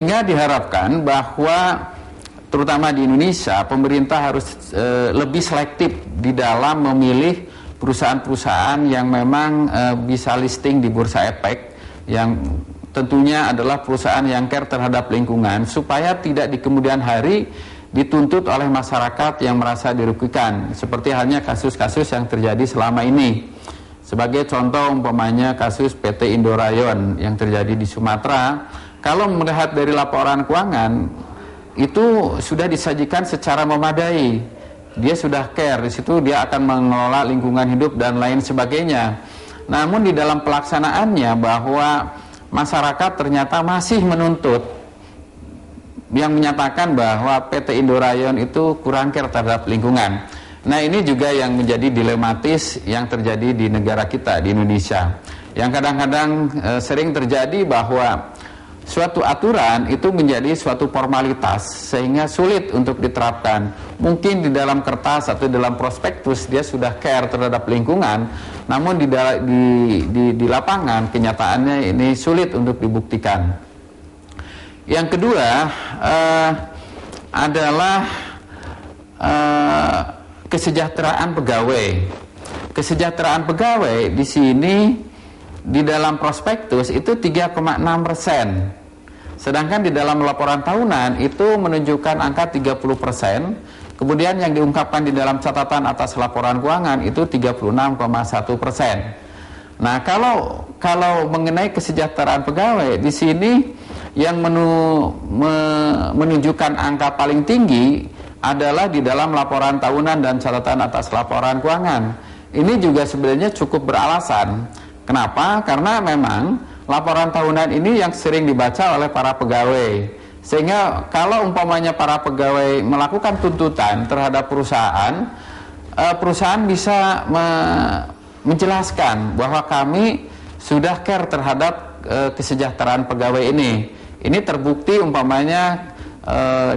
Sehingga diharapkan bahwa terutama di Indonesia pemerintah harus lebih selektif di dalam memilih perusahaan-perusahaan yang memang bisa listing di Bursa Efek, yang tentunya adalah perusahaan yang care terhadap lingkungan, supaya tidak di kemudian hari dituntut oleh masyarakat yang merasa dirugikan, seperti halnya kasus-kasus yang terjadi selama ini. Sebagai contoh umpamanya kasus PT Indorayon yang terjadi di Sumatera, kalau melihat dari laporan keuangan itu sudah disajikan secara memadai. Dia sudah care, di situ dia akan mengelola lingkungan hidup dan lain sebagainya. Namun di dalam pelaksanaannya bahwa masyarakat ternyata masih menuntut, yang menyatakan bahwa PT Indorayon itu kurang care terhadap lingkungan. Nah, ini juga yang menjadi dilematis yang terjadi di negara kita, di Indonesia. Yang kadang-kadang sering terjadi bahwa suatu aturan itu menjadi suatu formalitas sehingga sulit untuk diterapkan. Mungkin di dalam kertas atau dalam prospektus dia sudah care terhadap lingkungan, namun di lapangan kenyataannya ini sulit untuk dibuktikan. Yang kedua adalah kesejahteraan pegawai. Kesejahteraan pegawai di sini di dalam prospektus itu 3,6%. Sedangkan di dalam laporan tahunan itu menunjukkan angka 30%. Kemudian yang diungkapkan di dalam catatan atas laporan keuangan itu 36,1%. Nah, kalau mengenai kesejahteraan pegawai di sini yang menunjukkan angka paling tinggi adalah di dalam laporan tahunan dan catatan atas laporan keuangan. Ini juga sebenarnya cukup beralasan. Kenapa? Karena memang laporan tahunan ini yang sering dibaca oleh para pegawai. Sehingga kalau umpamanya para pegawai melakukan tuntutan terhadap perusahaan, perusahaan bisa menjelaskan bahwa kami sudah care terhadap kesejahteraan pegawai ini. Ini terbukti umpamanya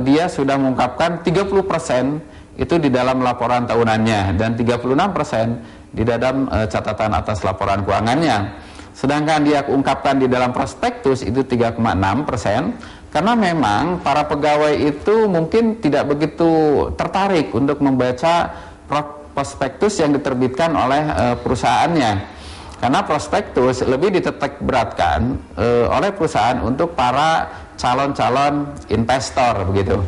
dia sudah mengungkapkan 30% itu di dalam laporan tahunannya dan 36% di dalam catatan atas laporan keuangannya. Sedangkan dia ungkapkan di dalam prospektus itu 3,6%, karena memang para pegawai itu mungkin tidak begitu tertarik untuk membaca prospektus yang diterbitkan oleh perusahaannya. Karena prospektus lebih dititik beratkan oleh perusahaan untuk para calon-calon investor begitu.